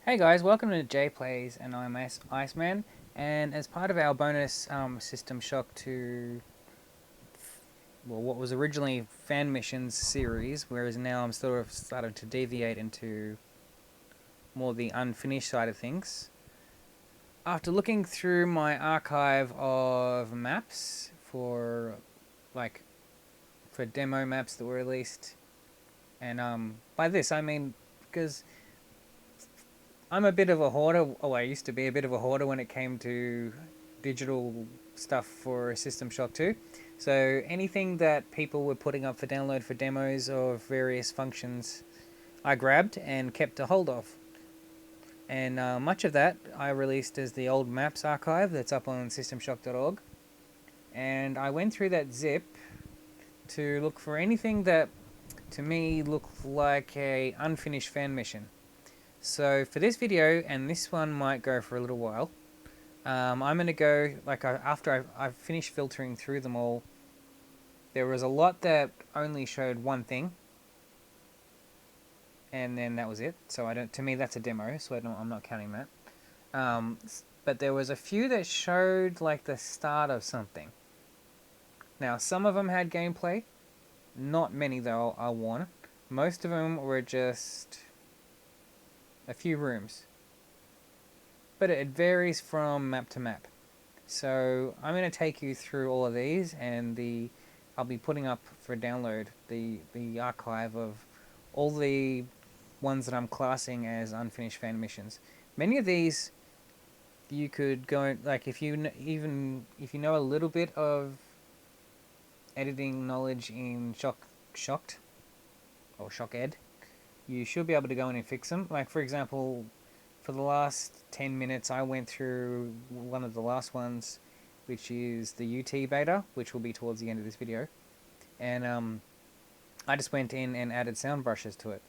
Hey guys, welcome to JPlays, and I'm Iceman. And as part of our bonus System Shock to, well, what was originally fan missions series, whereas now I'm sort of starting to deviate into more the unfinished side of things. After looking through my archive of maps like, for demo maps that were released, and by this I mean because I'm a bit of a hoarder. Oh, I used to be a bit of a hoarder when it came to digital stuff for System Shock 2. So anything that people were putting up for download for demos of various functions, I grabbed and kept a hold of. And much of that I released as the old maps archive that's up on systemshock.org. And I went through that zip to look for anything that to me looked like a unfinished fan mission. So for this video, and this one might go for a little while, I'm going to go, after I've finished filtering through them all, there was a lot that only showed one thing, and then that was it. So to me that's a demo, so I'm not counting that. But there was a few that showed like the start of something. Now some of them had gameplay, not many though, I'll warn. Most of them were just a few rooms, but it varies from map to map. So I'm going to take you through all of these, and I'll be putting up for download the archive of all the ones that I'm classing as unfinished fan missions. Many of these you could go, like, if you know a little bit of editing knowledge in Shocked or Shock Ed, you should be able to go in and fix them. Like, for example, for the last 10 minutes, I went through one of the last ones, which is the UT beta, which will be towards the end of this video. And I just went in and added sound brushes to it.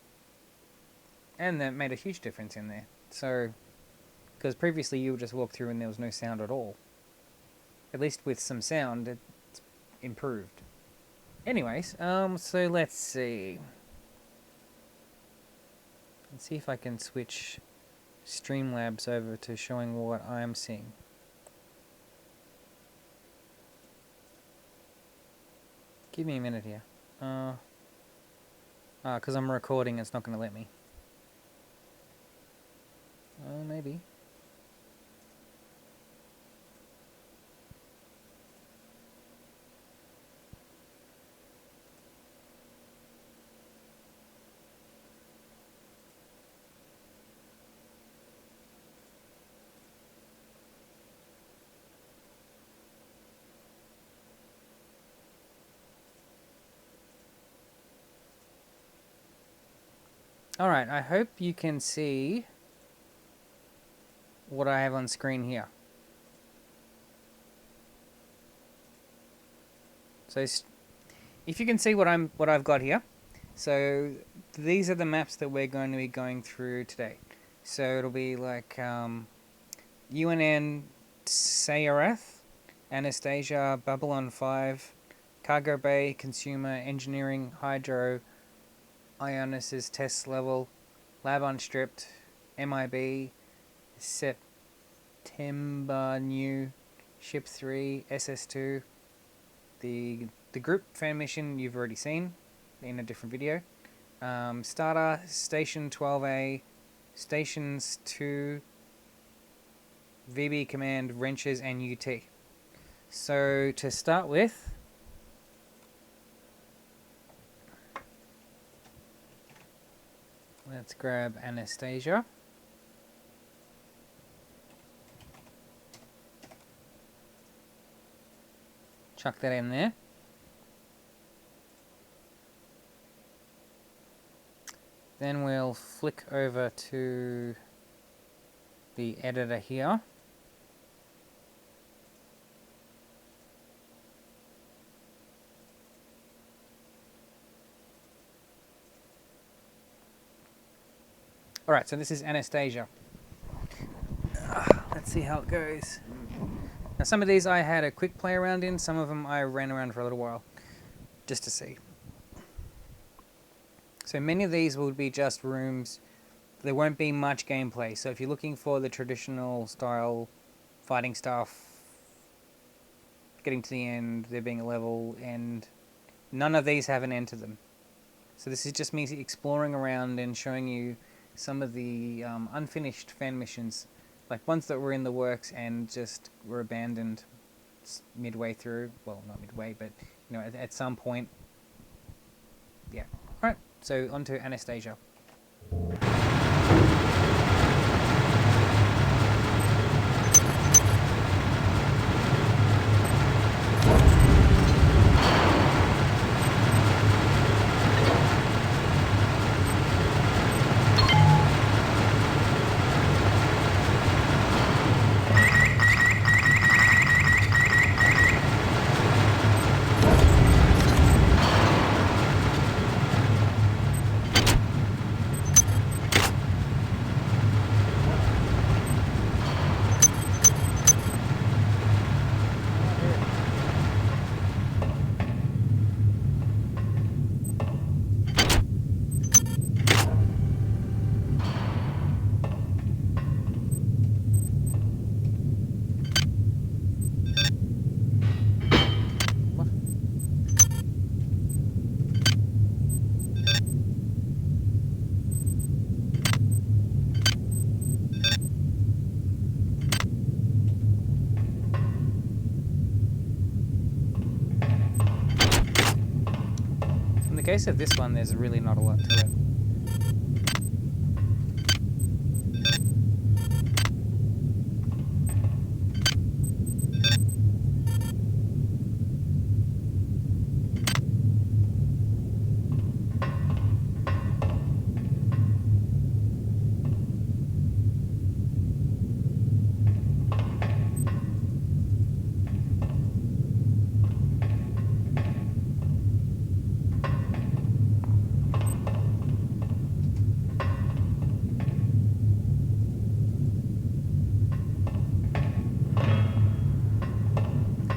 And that made a huge difference in there. So, because previously you would just walk through and there was no sound at all. At least with some sound, it's improved. Anyways, so let's see. Let's see if I can switch Streamline Labs over to showing what I'm seeing. Give me a minute here. Because I'm recording, it's not going to let me. Maybe. Alright, I hope you can see what I have on screen here. So if you can see what I've got here, so these are the maps that we're going to be going through today. So it'll be like UNN Sayarath, Anastasia, Babylon 5, Cargo Bay, Consumer, Engineering, Hydro, Ionos' Test Level, Lab-Unstripped, MIB, September New, Ship 3, SS2, the group fan mission you've already seen in a different video, Starter, Station 12A, Stations 2, VB Command, Wrenches, and UT. So to start with, let's grab Anastasia. Chuck that in there. Then we'll flick over to the editor here. Alright, so this is Anastasia. Let's see how it goes. Now some of these I had a quick play around in, some of them I ran around for a little while, just to see. So many of these will be just rooms there won't be much gameplay. So if you're looking for the traditional style fighting stuff, getting to the end, there being a level, and none of these have an end to them. So this is just me exploring around and showing you some of the unfinished fan missions, like ones that were in the works and just were abandoned midway through. Well, not midway, but you know, at some point. Yeah. All right. So on to Anastasia. In the case of this one, there's really not a lot to it.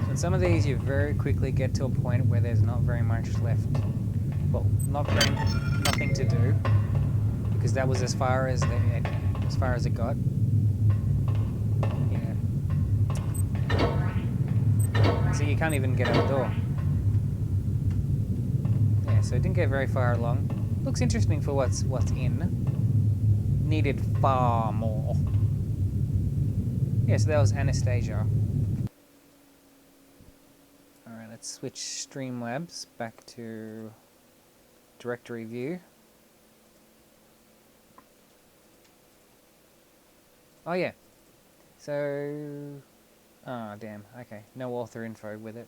In some of these, you very quickly get to a point where there's not very much left. Well, nothing to do, because that was as far as it got. Yeah. So you can't even get out the door. Yeah, so it didn't get very far along. Looks interesting for what's in. Needed far more. Yeah, so that was Anastasia. Alright, let's switch Streamline Labs back to directory view. Oh yeah. So... oh damn, okay. No author info with it.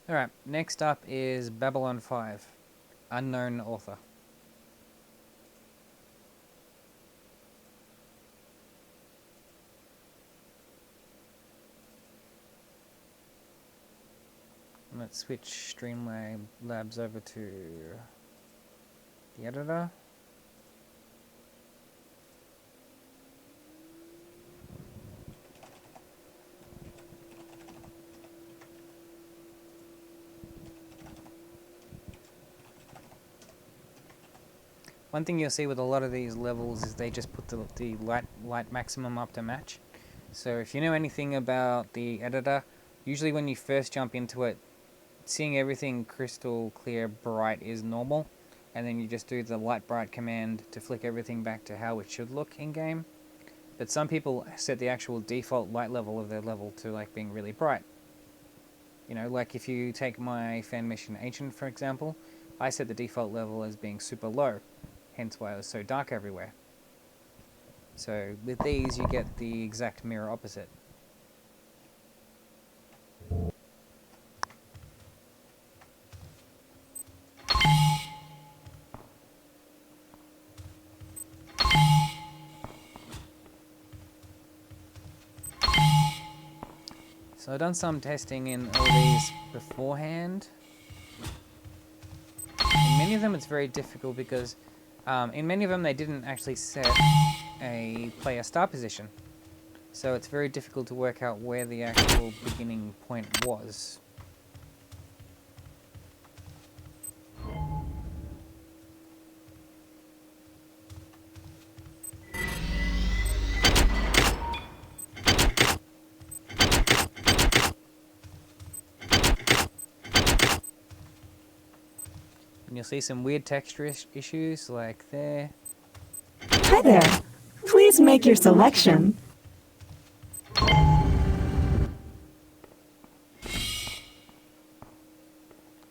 Alright, next up is Babylon 5. Unknown author. Let's switch Streamline Labs over to the editor. One thing you'll see with a lot of these levels is they just put the light maximum up to match. So if you know anything about the editor, usually when you first jump into it, seeing everything crystal clear bright is normal, and then you just do the light bright command to flick everything back to how it should look in game. But some people set the actual default light level of their level to like being really bright. You know, like if you take my fan mission Ancient for example, I set the default level as being super low, hence why it was so dark everywhere. So with these you get the exact mirror opposite. So I've done some testing in all these beforehand. In many of them it's very difficult because in many of them they didn't actually set a player start position. So it's very difficult to work out where the actual beginning point was. And you'll see some weird texture issues like there. Hi there. Please make your selection.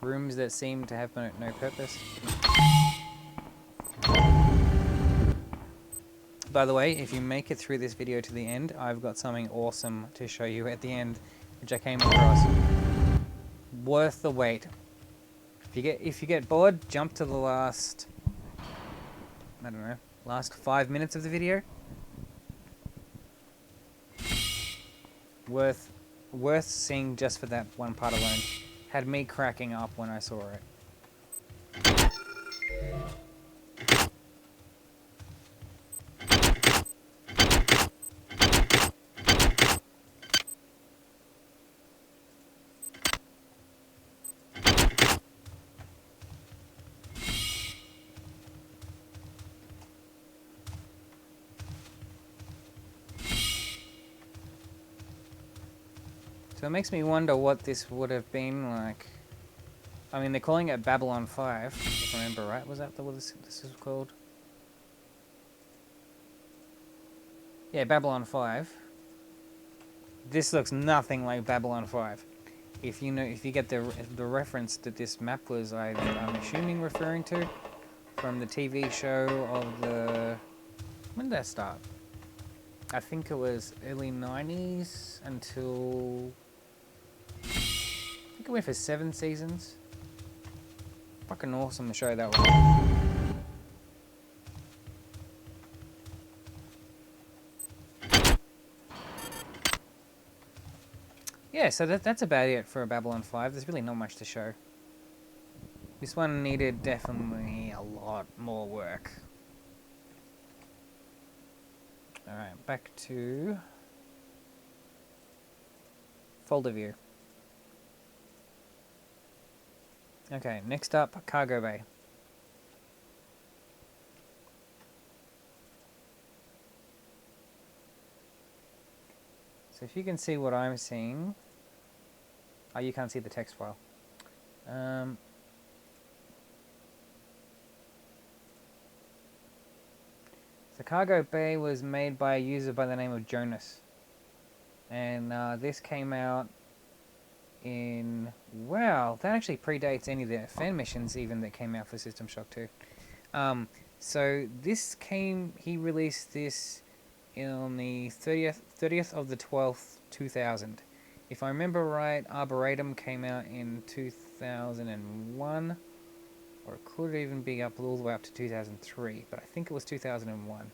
Rooms that seem to have no purpose. By the way, if you make it through this video to the end, I've got something awesome to show you at the end, which I came across. Worth the wait. If you get bored, jump to the last, I don't know, last 5 minutes of the video. Worth seeing just for that one part alone. Had me cracking up when I saw it. So it makes me wonder what this would have been like. I mean, they're calling it Babylon 5, if I remember right. Was that what this is called? Yeah, Babylon 5. This looks nothing like Babylon 5. If you get the reference that this map was, I'm assuming referring to from the TV show of the... When did that start? I think it was early 90s until... I think it went for 7 seasons. Fucking awesome show that was. Yeah, so that's about it for Babylon 5. There's really not much to show. This one needed definitely a lot more work. Alright, back to folder view. Okay, next up, cargo bay. So if you can see what I'm seeing... Oh, you can't see the text file. The cargo bay was made by a user by the name of Ionos. And this came out in... Wow, that actually predates any of the fan missions even that came out for System Shock 2. So this came... He released this on the 30th of the 12th, 2000. If I remember right, Arboretum came out in 2001, or it could even be up all the way up to 2003, but I think it was 2001.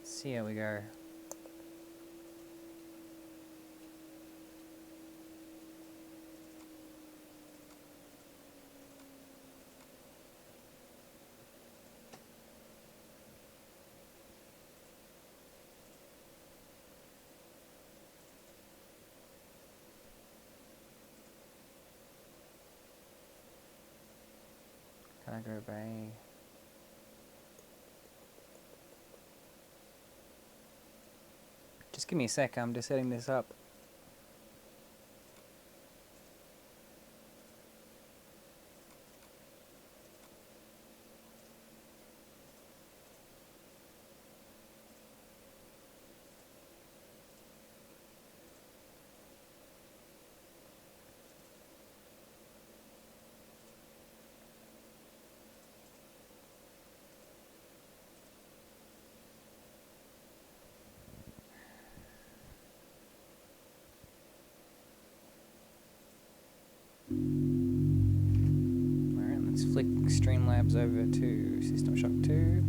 See how we go. Cargo bay. Just give me a sec, I'm just setting this up. flick Streamline Labs over to System Shock 2.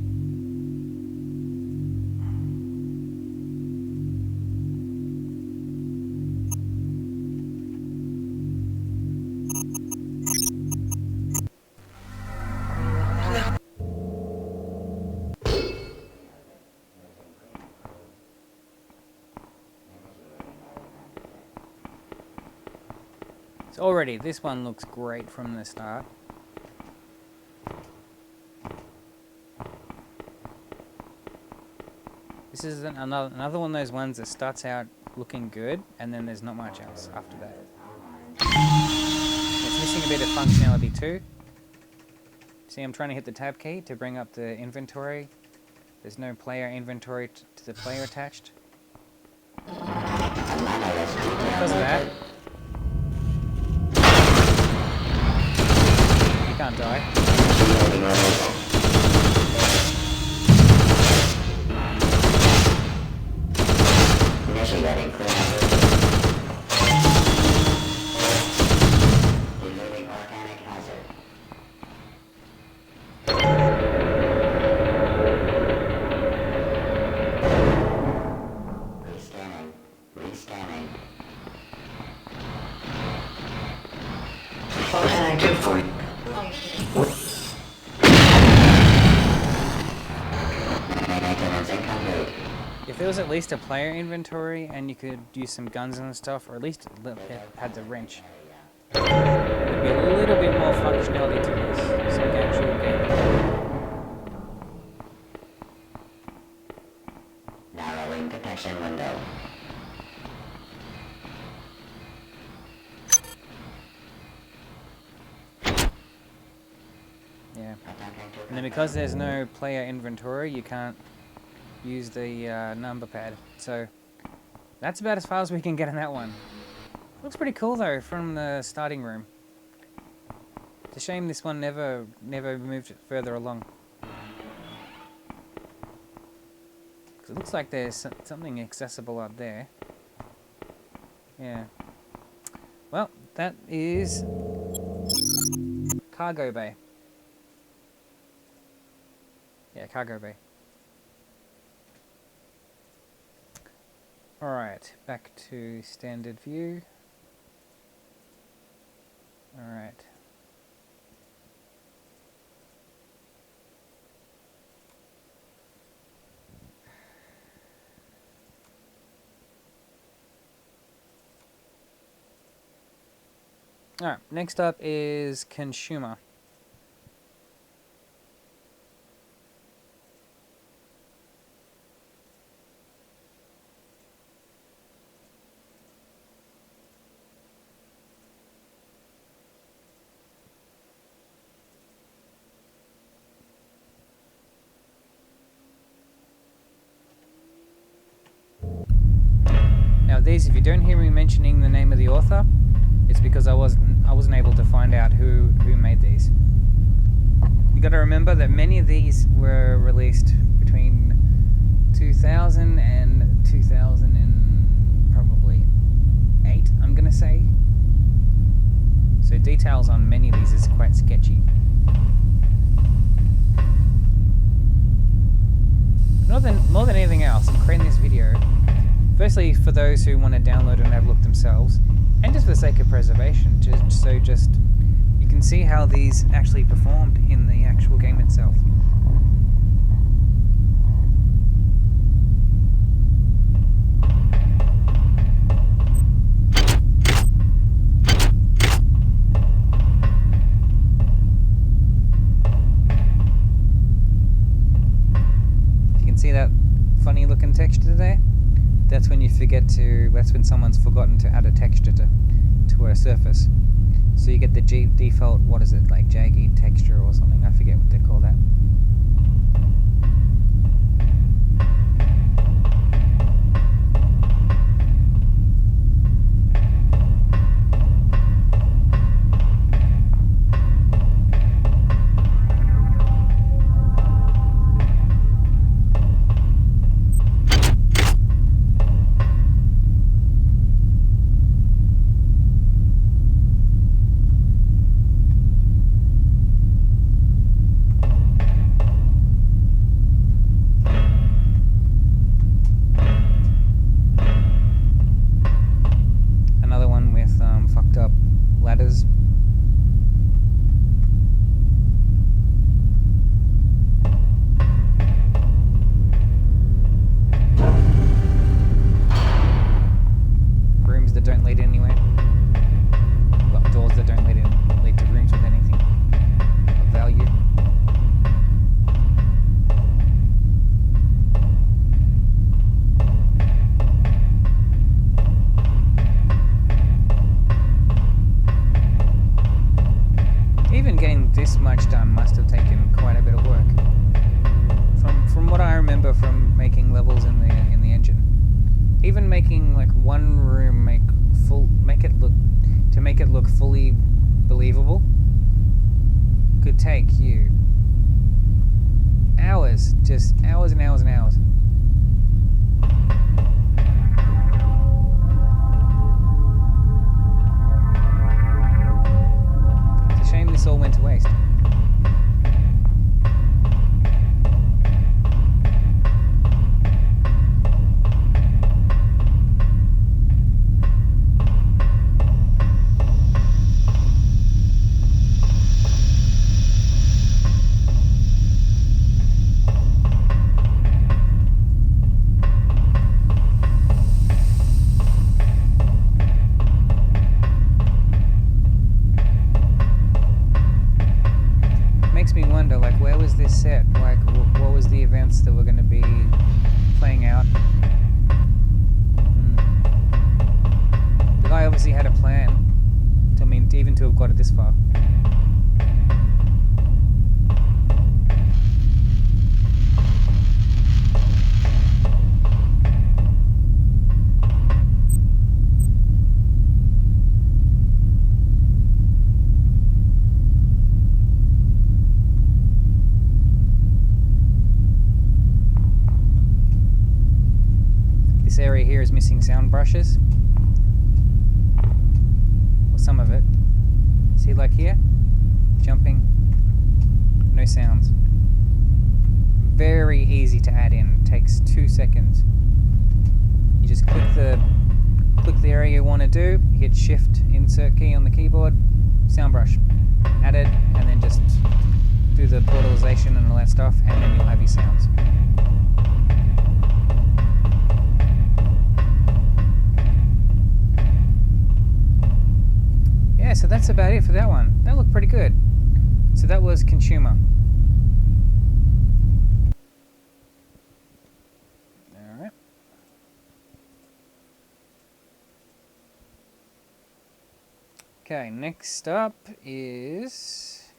So already, this one looks great from the start. This is another one of those ones that starts out looking good, and then there's not much else after that. It's missing a bit of functionality too. See, I'm trying to hit the tab key to bring up the inventory. There's no player inventory to the player attached. Because of that, you can't die. What can I do for you? If there was at least a player inventory and you could use some guns and stuff, or at least it had the wrench, there'd be a little bit more functionality to this. Some actual game. Narrowing detection window. Yeah. And then because there's no player inventory, you can't use the number pad. So that's about as far as we can get in that one. Looks pretty cool though from the starting room. It's a shame this one never moved further along. Because it looks like there's something accessible up there. Yeah. Well, that is cargo bay. Yeah, cargo bay. Alright, back to standard view. Alright. Alright, next up is consumer. Now these, if you don't hear me mentioning the name of the author, it's because I wasn't able to find out who made these. You got to remember that many of these were released between 2000 and 2000 and probably 8, I'm gonna say. So details on many of these is quite sketchy. More than anything else, I'm creating this video firstly for those who want to download and have a look themselves, and just for the sake of preservation, just you can see how these actually performed in the actual game itself. If you can see that funny looking texture there, that's when that's when someone's forgotten to add a texture to a surface. So you get the default, what is it, like jaggy texture or something, I forget what they call that. remember from making levels in the engine. Even making like one room make it look fully believable could take you hours, just hours and hours and hours. It's a shame this all went to waste. Makes me wonder, like, where was this set? Like, what was the events that were going to be playing out? The guy obviously had a plan. Even to have got it this far. This area here is missing sound brushes. Or some of it. See, like here? Jumping. No sounds. Very easy to add in. Takes 2 seconds. You just click the area you want to do, hit Shift, Insert key on the keyboard, sound brush. Add it, and then just do the portalization and all that stuff, and then you'll have your sounds. Yeah, so that's about it for that one. That looked pretty good. So that was Consumer. Alright. Okay, next up is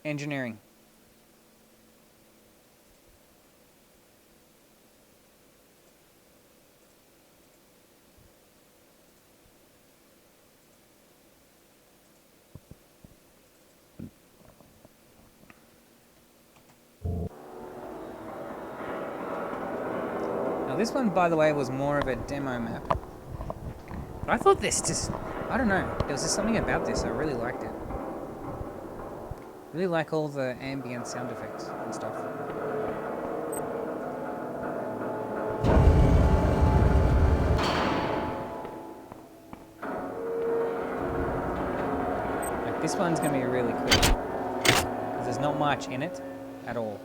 engineering. This one, by the way, was more of a demo map. But I thought this just, I don't know, there was just something about this, I really liked it. Really like all the ambient sound effects and stuff. Like, this one's going to be really quick, because there's not much in it at all.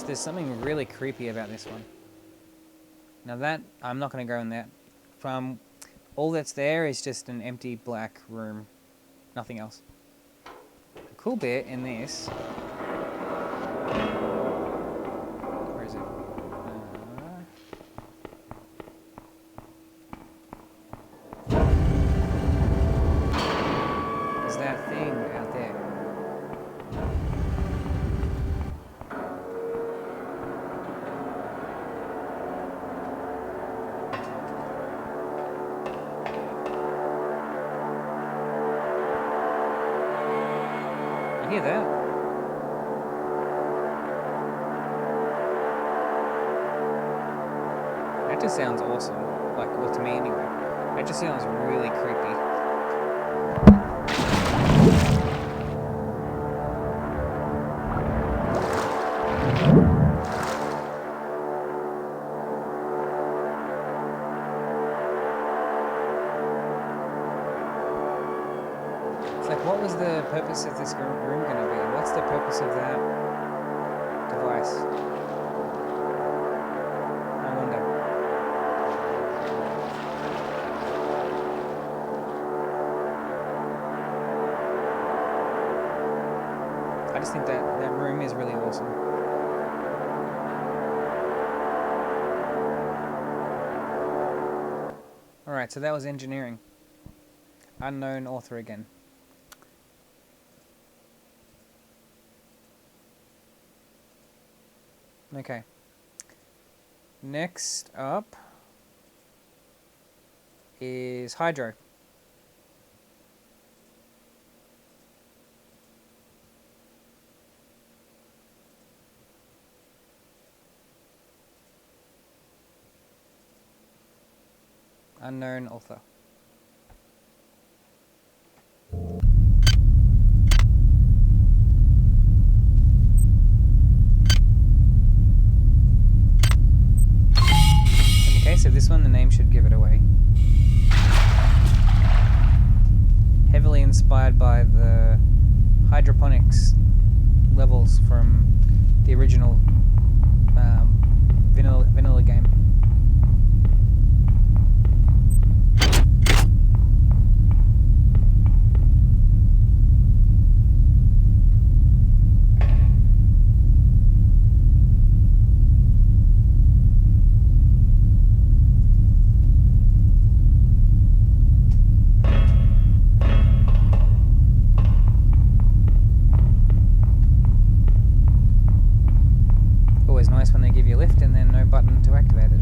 There's something really creepy about this one. Now that, I'm not going to go in that. From all that's there is just an empty black room. Nothing else. The cool bit in this... Where is it? Is that thing out there. Hear that? That just sounds awesome. Like, well, to me anyway. That just sounds really creepy. Like, what was the purpose of this room going to be? What's the purpose of that device? I wonder. I just think that room is really awesome. Alright, so that was engineering. Unknown author again. Okay. Next up is hydro. Unknown author. In the case of this one, the name should give it away. Heavily inspired by the hydroponics levels from the original vanilla game. Always nice when they give you a lift and then no button to activate it.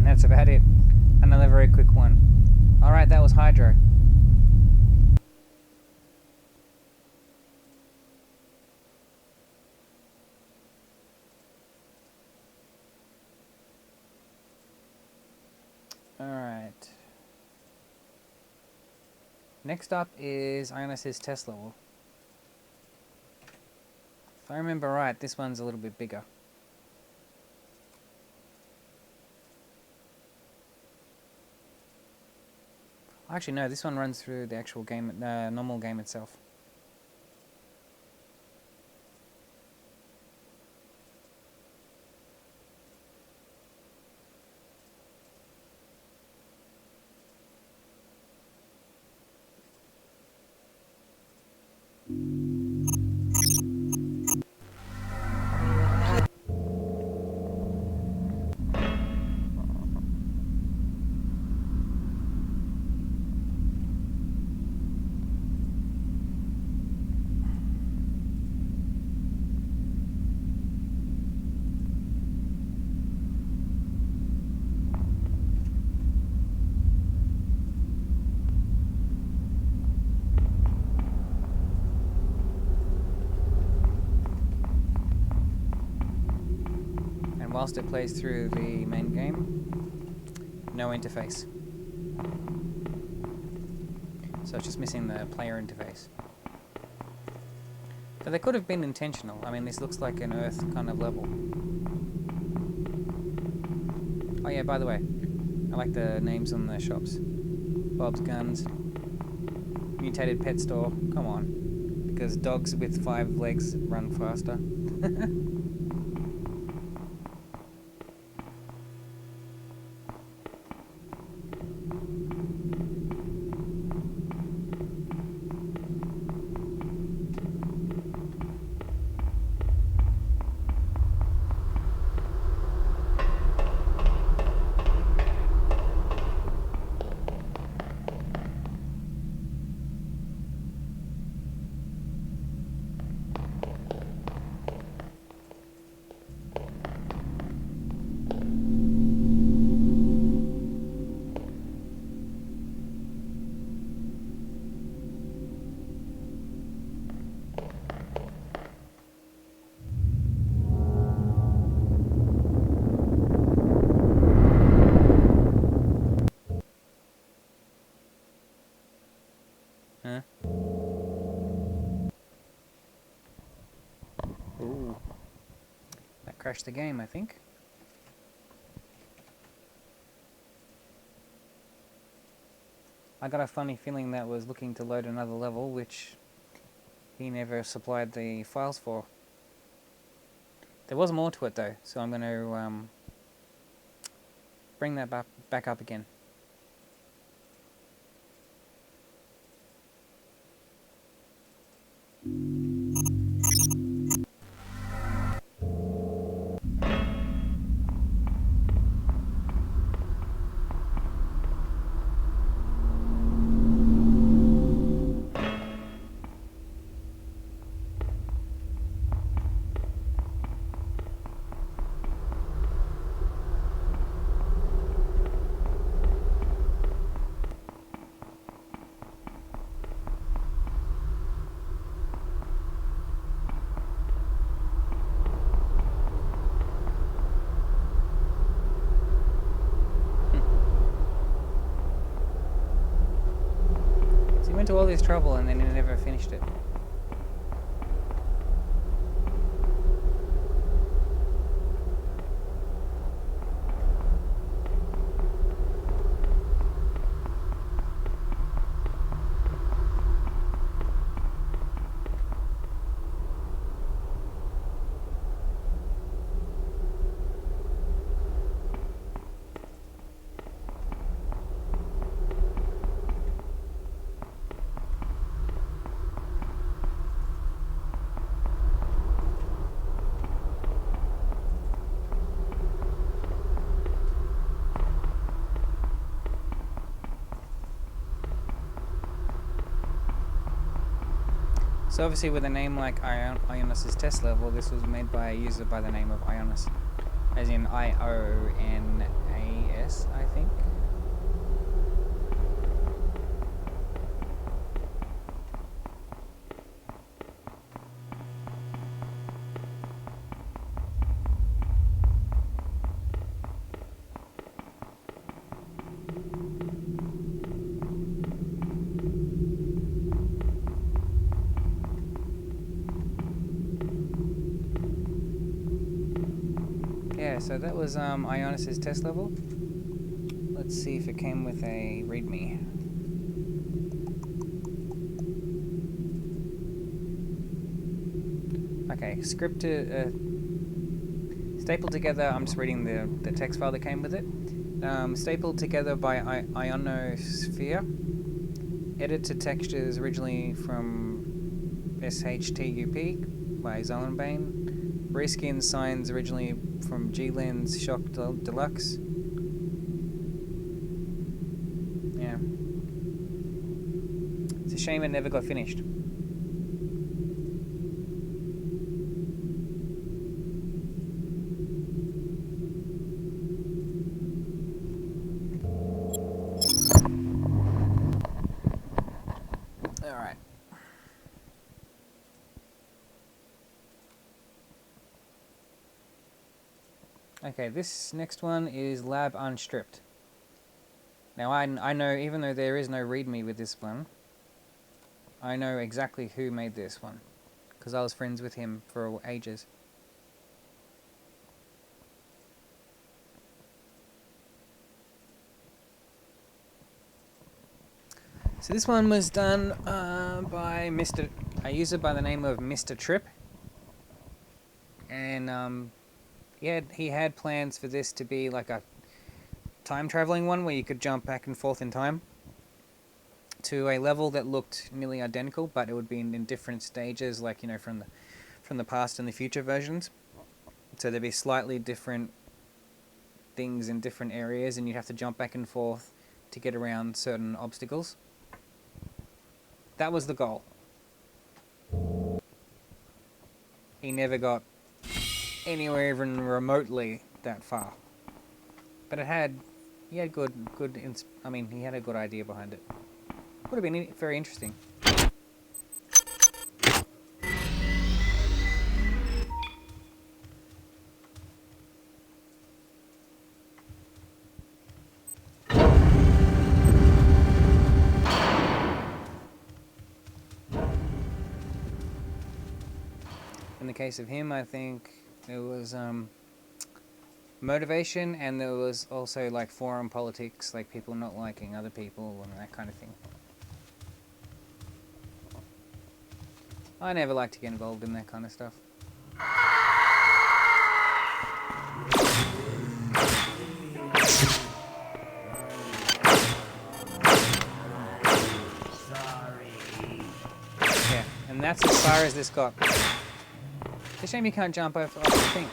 That's about it. Another very quick one. Alright, that was hydro. Alright. Next up is Ionos' test level. If I remember right, this one's a little bit bigger. Actually, no, this one runs through the actual game, normal game itself. Whilst it plays through the main game, no interface. So it's just missing the player interface. But they could have been intentional. I mean, this looks like an Earth kind of level. Oh yeah, by the way, I like the names on the shops. Bob's Guns, Mutated Pet Store, come on. Because dogs with 5 legs run faster. crashed the game, I think. I got a funny feeling that was looking to load another level, which he never supplied the files for. There was more to it though, so I'm going to bring that back up again. So he went to all this trouble and then he never finished it. So obviously with a name like Ionos' test level, this was made by a user by the name of Ionos. As in I-O-N-A-S, I think. Yeah, so that was Ionos' test level. Let's see if it came with a readme. Okay, scripted, stapled together. I'm just reading the text file that came with it. Stapled together by Ionosphere. Edited textures originally from SHTUP by Zellenbane. Reskin signs originally from G-Lens Shock Deluxe. Yeah. It's a shame it never got finished. Alright. Okay, this next one is Lab-Unstripped. Now I know, even though there is no readme with this one, I know exactly who made this one, because I was friends with him for ages. So this one was done by a user by the name of Mr. Trip, and he had plans for this to be like a time traveling one where you could jump back and forth in time to a level that looked nearly identical, but it would be in different stages, like, you know, from the past and the future versions. So there'd be slightly different things in different areas, and you'd have to jump back and forth to get around certain obstacles. That was the goal. He never got anywhere even remotely that far. But he had a good idea behind it. Would have been very interesting. In the case of him, I think it was motivation, and there was also like forum politics, like people not liking other people and that kind of thing. I never like to get involved in that kind of stuff. Yeah, and that's as far as this got. It's a shame you can't jump off the thing.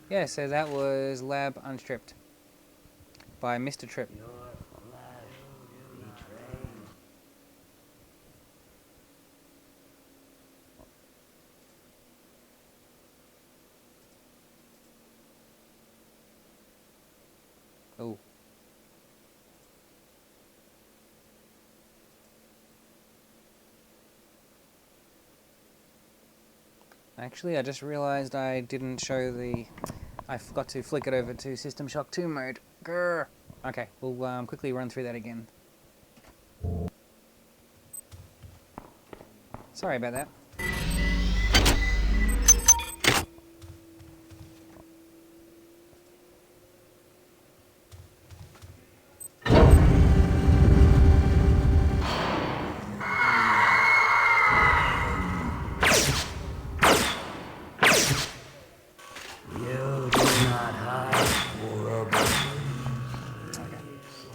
Yeah, so that was Lab-Unstripped by Mr. Trip. Oh. Actually, I just realized I didn't show the... I forgot to flick it over to System Shock 2 mode. Grr. Okay, we'll quickly run through that again. Sorry about that.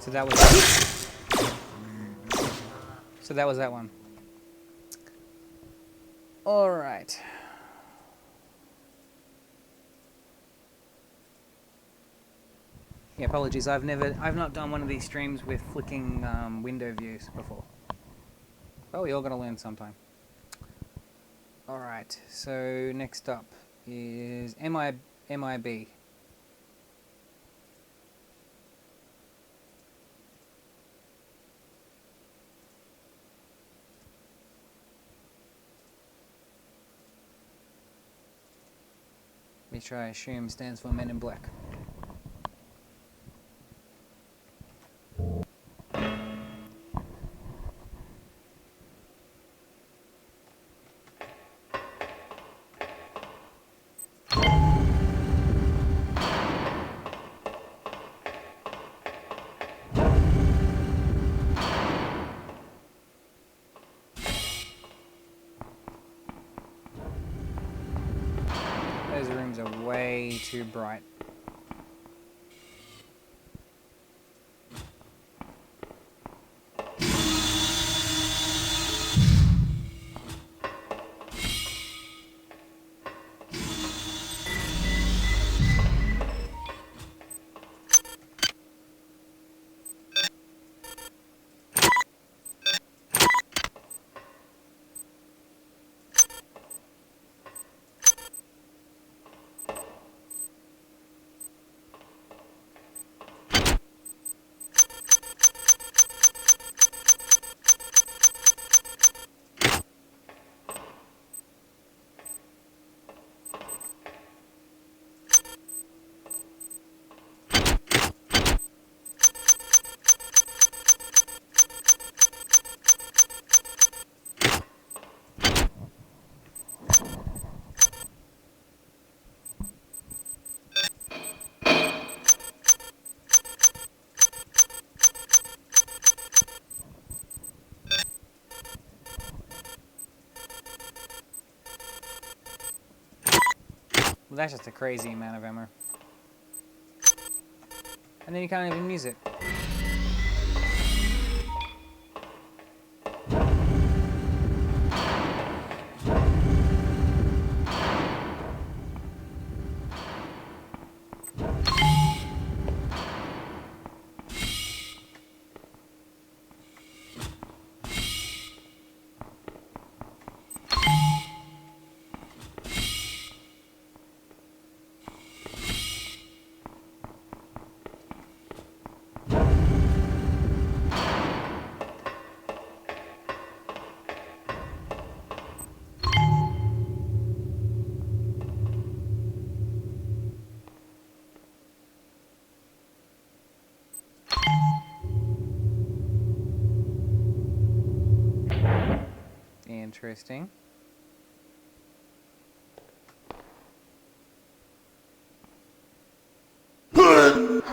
So that was that. So that was that one. All right. Yeah, apologies. I've not done one of these streams with flicking window views before. Well, we all got to learn sometime. All right. So next up is MIB. Which I assume stands for Men in Black. Those rooms are way too bright. Well, that's just a crazy amount of ammo. And then you can't even use it. Interesting.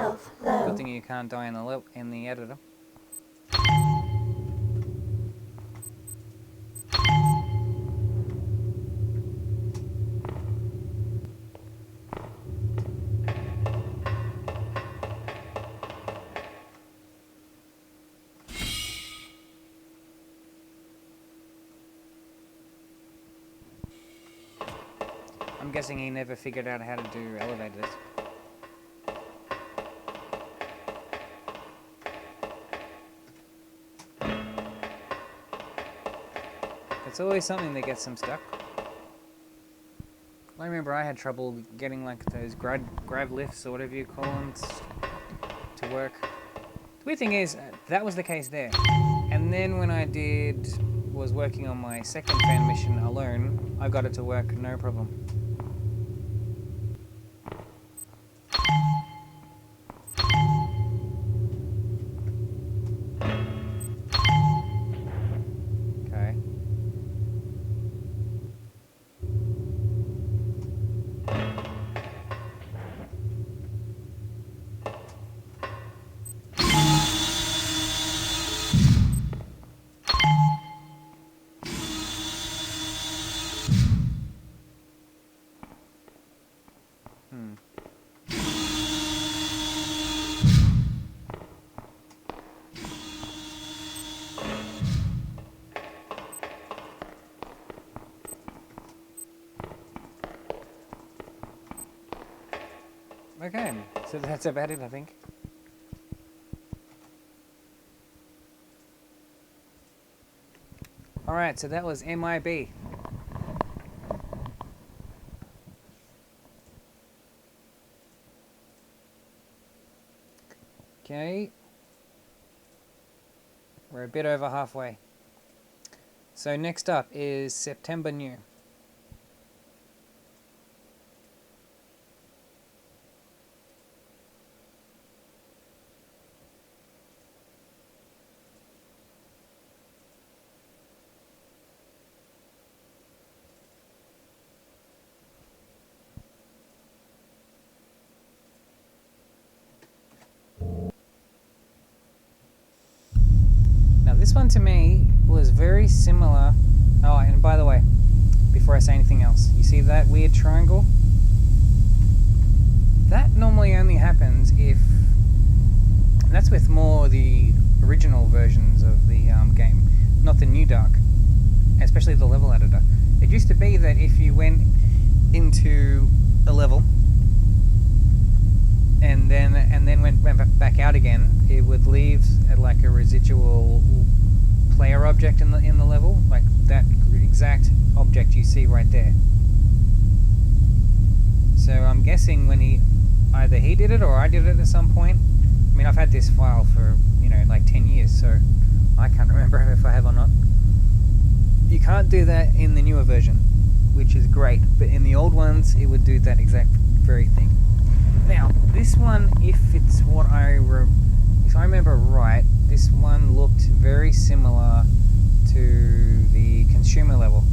Health Good low. thing you can't die in the editor. I'm guessing he never figured out how to do elevators. It's always something that gets them stuck. I remember I had trouble getting like those grab lifts or whatever you call them to work. The weird thing is, that was the case there. And then when I was working on my second fan mission alone, I got it to work no problem. Okay. Okay, so that's about it, I think. Alright, so that was MIB. Okay. We're a bit over halfway. So next up is September New. This one to me was very similar. Oh, and by the way, before I say anything else, you see that weird triangle? That normally only happens if... And that's with more the original versions of the game, not the New Dark, especially the level editor. It used to be that if you went into a level and then went back out again, it would leave like a residual player object in the level, like that exact object you see right there. So I'm guessing when either he did it or I did it at some point. I mean, I've had this file for, like 10 years, so I can't remember if I have or not. You can't do that in the newer version, which is great, but in the old ones it would do that exact very thing. Now, this one, if I remember right, this one looked very similar to the consumer level.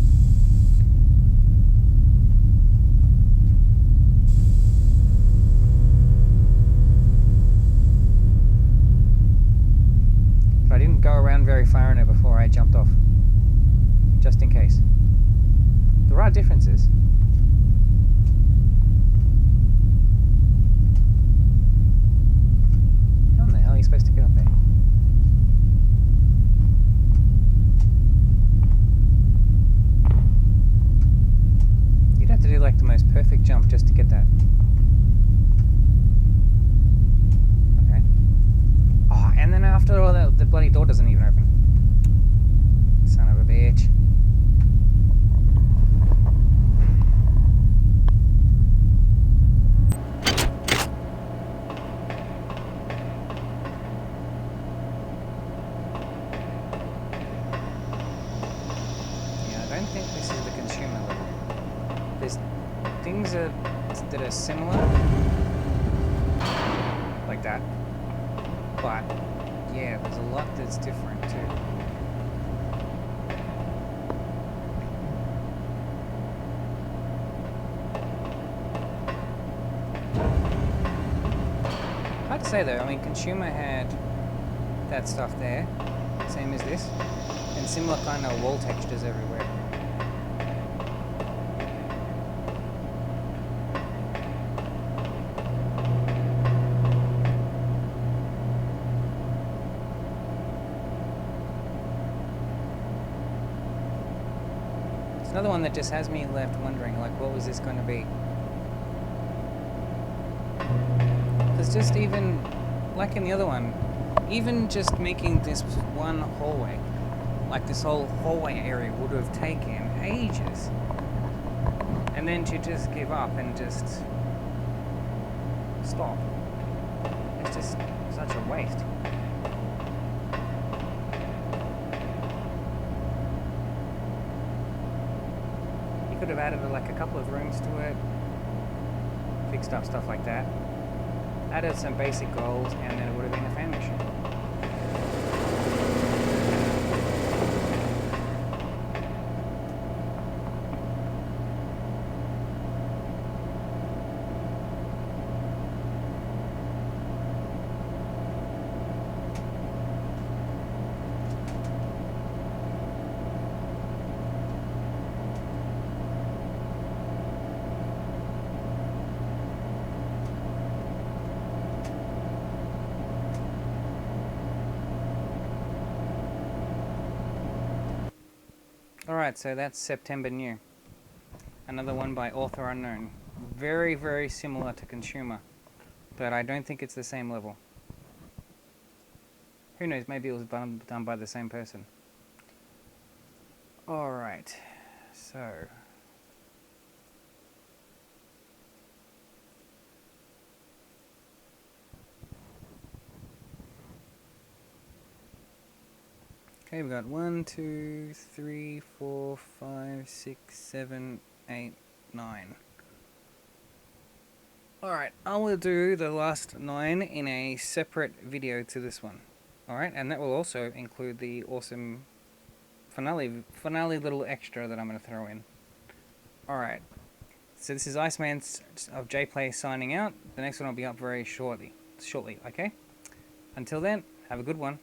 But I didn't go around very far in it before I jumped off, just in case. There are differences. How the hell are you supposed to get up there? You'd have to do like the most perfect jump just to get that. Okay. Oh, and then after all, the bloody door doesn't even open. Son of a bitch. I don't think this is the consumer level. There's things that are similar, like that, but yeah, there's a lot that's different too. Hard to say though, I mean, Consumer had that stuff there, same as this, and similar kind of wall textures everywhere. It's another one that just has me left wondering, like, what was this going to be? Because just even, like in the other one, even just making this one hallway, like this whole hallway area would have taken ages. And then to just give up and just stop. It's just such a waste. You could have added like a couple of rooms to it, fixed up stuff like that, added some basic goals, and then it would have been a fan mission. Alright, so that's September New. Another one by author unknown. Very, very similar to Consumer, but I don't think it's the same level. Who knows, maybe it was done by the same person. Alright, so... Okay, we've got 1, 2, 3, 4, 5, 6, 7, 8, 9. Alright, I will do the last 9 in a separate video to this one. Alright, and that will also include the awesome finale little extra that I'm going to throw in. Alright, so this is Iceman of JPlays signing out. The next one will be up very shortly, okay? Until then, have a good one.